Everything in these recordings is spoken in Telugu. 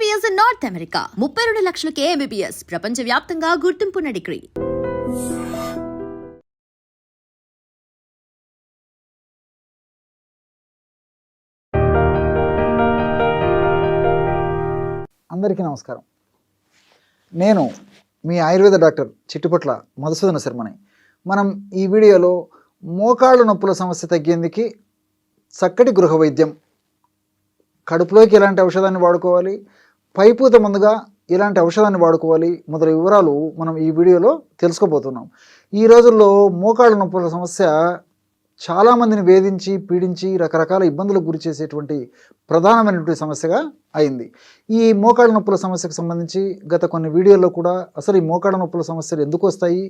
MBBS in North America. 32 లక్షలకే MBBS. ప్రపంచవ్యాప్తంగా గుర్తింపున్న డిగ్రీ. అందరికీ నమస్కారం. నేను మీ ఆయుర్వేద డాక్టర్ చిట్టుపట్ల మధుసూదన శర్మని. మనం ఈ వీడియోలో మోకాళ్ళ నొప్పుల సమస్య తగ్గేందుకు చక్కటి గృహ వైద్యం, కడుపులోకి ఎలాంటి ఔషధాన్ని వాడుకోవాలి, పైపూత మందుగా ఎలాంటి ఔషధాన్ని వాడుకోవాలి మొదలైన వివరాలు మనం ఈ వీడియోలో తెలుసుకోబోతున్నాం. ఈ రోజుల్లో మోకాళ్ళ నొప్పుల సమస్య చాలామందిని వేధించి పీడించి రకరకాల ఇబ్బందులకు గురి చేసేటువంటి ప్రధానమైనటువంటి సమస్యగా అయింది. ఈ మోకాళ్ళ నొప్పుల సమస్యకు సంబంధించి గత కొన్ని వీడియోల్లో కూడా అసలు ఈ మోకాళ్ళ నొప్పుల సమస్యలు ఎందుకు వస్తాయి,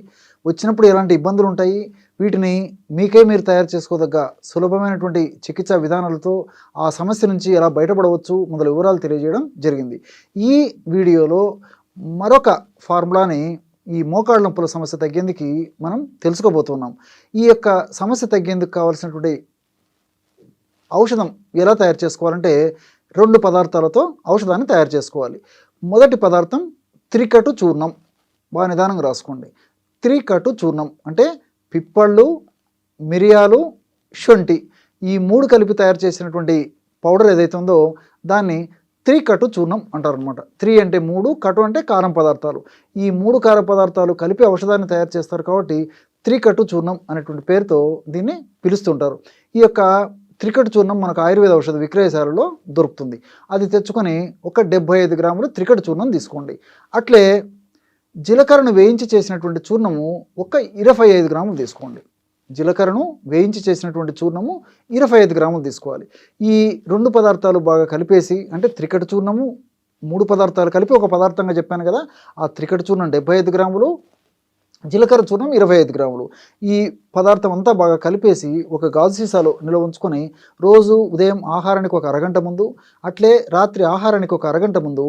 వచ్చినప్పుడు ఎలాంటి ఇబ్బందులు ఉంటాయి, వీటిని మీకే మీరు తయారు చేసుకోదగ్గ సులభమైనటువంటి చికిత్సా విధానాలతో ఆ సమస్య నుంచి ఎలా బయటపడవచ్చు మొదలు వివరాలు తెలియజేయడం జరిగింది. ఈ వీడియోలో మరొక ఫార్ములాని ఈ మోకాళ్ళ నొప్పుల సమస్య తగ్గేందుకు మనం తెలుసుకోబోతున్నాం. ఈ యొక్క సమస్య తగ్గేందుకు కావాల్సినటువంటి ఔషధం ఎలా తయారు చేసుకోవాలంటే 2 పదార్థాలతో ఔషధాన్ని తయారు చేసుకోవాలి. మొదటి పదార్థం త్రికటు చూర్ణం. బాగా నిదానంగా రాసుకోండి. త్రికటు చూర్ణం అంటే పిప్పళ్ళు, మిరియాలు, శొంఠి ఈ 3 కలిపి తయారు చేసినటువంటి పౌడర్ ఏదైతే ఉందో దాన్ని త్రికటు చూర్ణం అంటారు అనమాట. 3 అంటే 3, కటు అంటే కారం పదార్థాలు. ఈ 3 కారం పదార్థాలు కలిపి ఔషధాన్ని తయారు చేస్తారు కాబట్టి త్రికటు చూర్ణం అనేటువంటి పేరుతో దీన్ని పిలుస్తుంటారు. ఈ యొక్క త్రికటు చూర్ణం మనకు ఆయుర్వేద ఔషధ విక్రయశాలలో దొరుకుతుంది. అది తెచ్చుకొని ఒక 75 గ్రాములు త్రికటు చూర్ణం తీసుకోండి. అట్లే జీలకర్రను వేయించి చేసినటువంటి చూర్ణము ఒక 25 గ్రాములు తీసుకోండి. జీలకర్రను వేయించి చేసినటువంటి చూర్ణము 25 గ్రాములు తీసుకోవాలి. ఈ 2 పదార్థాలు బాగా కలిపేసి, అంటే త్రికటు చూర్ణము 3 పదార్థాలు కలిపి ఒక పదార్థంగా చెప్పాను కదా, ఆ త్రికటు చూర్ణం 75 గ్రాములు, జీలకర్ర చూర్ణం 25 గ్రాములు. ఈ పదార్థం అంతా బాగా కలిపేసి ఒక గాజు సీసాలో నిల్వ ఉంచుకొని రోజు ఉదయం ఆహారానికి ఒక అరగంట ముందు, అట్లే రాత్రి ఆహారానికి ఒక అరగంట ముందు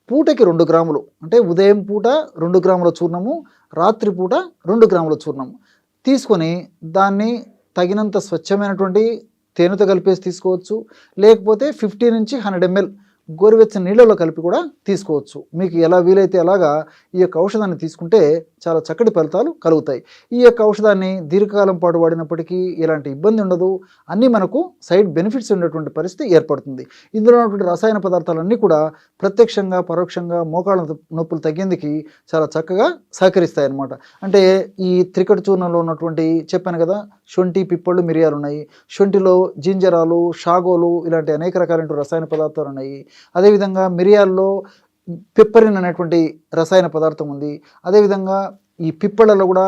పూటకి 2 గ్రాములు, అంటే ఉదయం పూట 2 గ్రాముల చూర్ణము, రాత్రి పూట 2 గ్రాముల చూర్ణము తీసుకొని దాన్ని తగినంత స్వచ్ఛమైనటువంటి తేనెతో కలిపేసి తీసుకోవచ్చు. లేకపోతే 50 నుంచి 100 ml గోరువెచ్చని నీళ్ళలో కలిపి కూడా తీసుకోవచ్చు. మీకు ఎలా వీలైతే అలాగా ఈ యొక్క ఔషధాన్ని తీసుకుంటే చాలా చక్కటి ఫలితాలు కలుగుతాయి. ఈ యొక్క ఔషధాన్ని దీర్ఘకాలం పాటు వాడినప్పటికీ ఎలాంటి ఇబ్బంది ఉండదు. అన్నీ మనకు సైడ్ బెనిఫిట్స్ ఉండేటువంటి పరిస్థితి ఏర్పడుతుంది. ఇందులో ఉన్నటువంటి రసాయన పదార్థాలన్నీ కూడా ప్రత్యక్షంగా పరోక్షంగా మోకాళ్ళ నొప్పులు తగ్గేందుకు చాలా చక్కగా సహకరిస్తాయి అన్నమాట. అంటే ఈ త్రికటు చూర్ణంలో ఉన్నటువంటి చెప్పాను కదా, శొంఠి, పిప్పళ్ళు, మిరియాలు ఉన్నాయి. శొంఠిలో జింజరాలు, షాగోలు ఇలాంటి అనేక రకాలైన రసాయన పదార్థాలు ఉన్నాయి. అదేవిధంగా మిరియాల్లో పెప్పరిన్ అనేటువంటి రసాయన పదార్థం ఉంది. అదేవిధంగా ఈ పిప్పళ్ళలో కూడా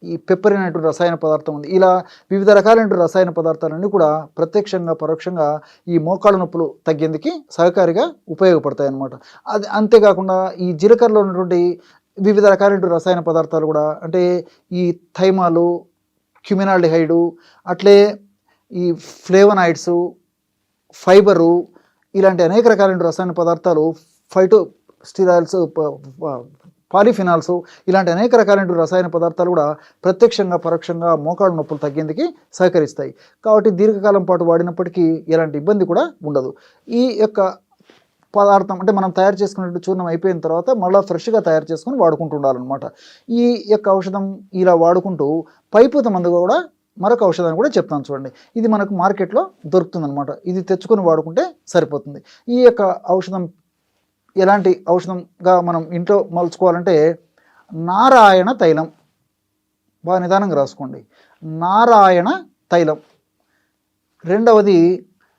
ఈ పెప్పరిన్ అనేటువంటి రసాయన పదార్థం ఉంది. ఇలా వివిధ రకాలైన రసాయన పదార్థాలన్నీ కూడా ప్రత్యక్షంగా పరోక్షంగా ఈ మోకాళ్ళ నొప్పులు తగ్గేందుకు సహకారిగా ఉపయోగపడతాయి అన్నమాట. అది అంతేకాకుండా ఈ జీలకర్రలో ఉన్నటువంటి వివిధ రకాలైన రసాయన పదార్థాలు కూడా, అంటే ఈ థైమాలు, క్యుమినాల్డిహైడు, అట్లే ఈ ఫ్లేవనాయిడ్స్, ఫైబరు ఇలాంటి అనేక రకాలైన రసాయన పదార్థాలు, ఫైటో స్టిరాయిల్స్, పాలిఫినాల్స్ ఇలాంటి అనేక రకాలైన రసాయన పదార్థాలు కూడా ప్రత్యక్షంగా పరోక్షంగా మోకాళ్ళ నొప్పులు తగ్గేందుకు సహకరిస్తాయి. కాబట్టి దీర్ఘకాలం పాటు వాడినప్పటికీ ఎలాంటి ఇబ్బంది కూడా ఉండదు. ఈ యొక్క పదార్థం అంటే మనం తయారు చేసుకున్నట్టు చూర్ణం అయిపోయిన తర్వాత మళ్ళీ ఫ్రెష్గా తయారు చేసుకుని వాడుకుంటూ ఉండాలన్నమాట. ఈ యొక్క ఔషధం ఇలా వాడుకుంటూ పైపూత మందుగా కూడా మరొక ఔషధాన్ని కూడా చెప్తాను చూడండి. ఇది మనకు మార్కెట్లో దొరుకుతుందన్నమాట. ఇది తెచ్చుకొని వాడుకుంటే సరిపోతుంది. ఈ యొక్క ఔషధం ఎలాంటి ఔషధంగా మనం ఇంట్లో మలుచుకోవాలంటే నారాయణ తైలం. బాగా నిదానంగా రాసుకోండి. నారాయణ తైలం. రెండవది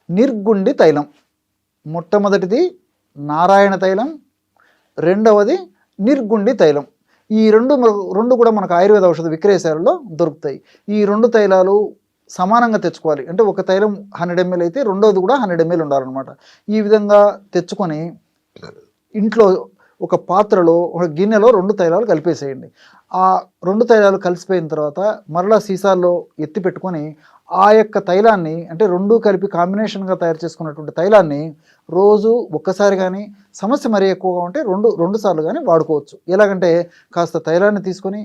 నిర్గుండి తైలం. మొట్టమొదటిది నారాయణ తైలం, రెండవది నిర్గుండి తైలం. ఈ రెండు కూడా మనకు ఆయుర్వేద ఔషధ విక్రయశాలలో దొరుకుతాయి. ఈ 2 తైలాలు సమానంగా తెచ్చుకోవాలి. అంటే ఒక తైలం 100 ml అయితే రెండవది కూడా 100 ml ఉండాలన్నమాట. ఈ విధంగా తెచ్చుకొని ఇంట్లో ఒక పాత్రలో, ఒక గిన్నెలో 2 తైలాలు కలిపేసేయండి. ఆ 2 తైలాలు కలిసిపోయిన తర్వాత మరలా సీసాల్లో ఎత్తి పెట్టుకొని ఆ యొక్క తైలాన్ని, అంటే 2 కలిపి కాంబినేషన్గా తయారు చేసుకున్నటువంటి తైలాన్ని రోజు ఒక్కసారి కానీ, సమస్య మరీ ఎక్కువగా ఉంటే 2 సార్లు కానీ వాడుకోవచ్చు. ఎలాగంటే కాస్త తైలాన్ని తీసుకొని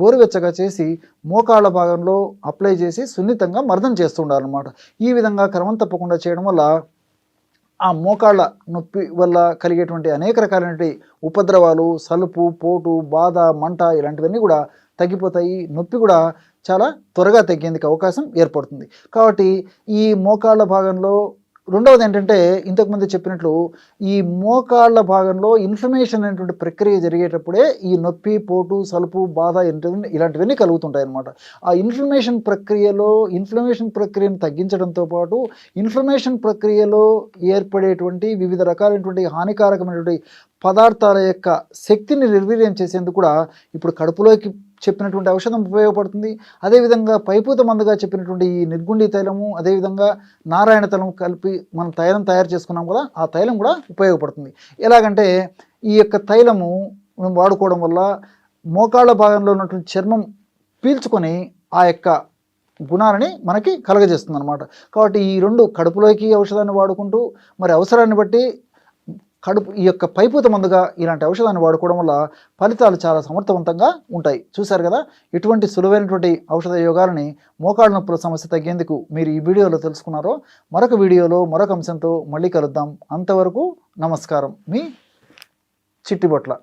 గోరువెచ్చగా చేసి మోకాళ్ళ భాగంలో అప్లై చేసి సున్నితంగా మర్దన చేస్తూ ఉండాలన్నమాట. ఈ విధంగా క్రమం తప్పకుండా చేయడం వల్ల ఆ మోకాళ్ళ నొప్పి వల్ల కలిగేటువంటి అనేక రకాలైనటువంటి ఉపద్రవాలు, సలుపు, పోటు, బాధ, మంట ఇలాంటివన్నీ కూడా తగ్గిపోతాయి. నొప్పి కూడా చాలా త్వరగా తగ్గేందుకు అవకాశం ఏర్పడుతుంది. కాబట్టి ఈ మోకాళ్ళ భాగంలో రెండవది ఏంటంటే, ఇంతకుముందు చెప్పినట్లు ఈ మోకాళ్ళ భాగంలో ఇన్ఫ్లమేషన్ అనేటువంటి ప్రక్రియ జరిగేటప్పుడే ఈ నొప్పి, పోటు, సలుపు, బాధ ఇలాంటివన్నీ కలుగుతుంటాయి అన్నమాట. ఆ ఇన్ఫ్లమేషన్ ప్రక్రియను తగ్గించడంతో పాటు ఇన్ఫ్లమేషన్ ప్రక్రియలో ఏర్పడేటువంటి వివిధ రకాలైనటువంటి హానికారకమైనటువంటి పదార్థాల యొక్క శక్తిని నిర్వీర్యం చేసేందుకు కూడా ఇప్పుడు కడుపులోకి చెప్పినటువంటి ఔషధం ఉపయోగపడుతుంది. అదేవిధంగా పైపూత మందుగా చెప్పినటువంటి ఈ నిర్గుండి తైలము, అదేవిధంగా నారాయణ తైలం కలిపి మనం తైలం తయారు చేసుకున్నాం కదా, ఆ తైలం కూడా ఉపయోగపడుతుంది. ఎలాగంటే ఈ యొక్క తైలము మనం వాడుకోవడం వల్ల మోకాళ్ళ భాగంలో ఉన్నటువంటి చర్మం పీల్చుకొని ఆ యొక్క గుణాలని మనకి కలగజేస్తుంది అనమాట. కాబట్టి ఈ రెండు కడుపులోకి ఔషధాన్ని వాడుకుంటూ మరి అవసరాన్ని బట్టి ఈ యొక్క పైపూత మందుగా ఇలాంటి ఔషధాన్ని వాడుకోవడం వల్ల ఫలితాలు చాలా సమర్థవంతంగా ఉంటాయి. చూశారు కదా, ఎటువంటి సులువైనటువంటి ఔషధ యోగాలని మోకాళ్ళ నొప్పుల సమస్య తగ్గేందుకు మీరు ఈ వీడియోలో తెలుసుకున్నారో. మరొక వీడియోలో మరొక అంశంతో మళ్ళీ కలుద్దాం. అంతవరకు నమస్కారం. మీ చిట్టిబొట్ల.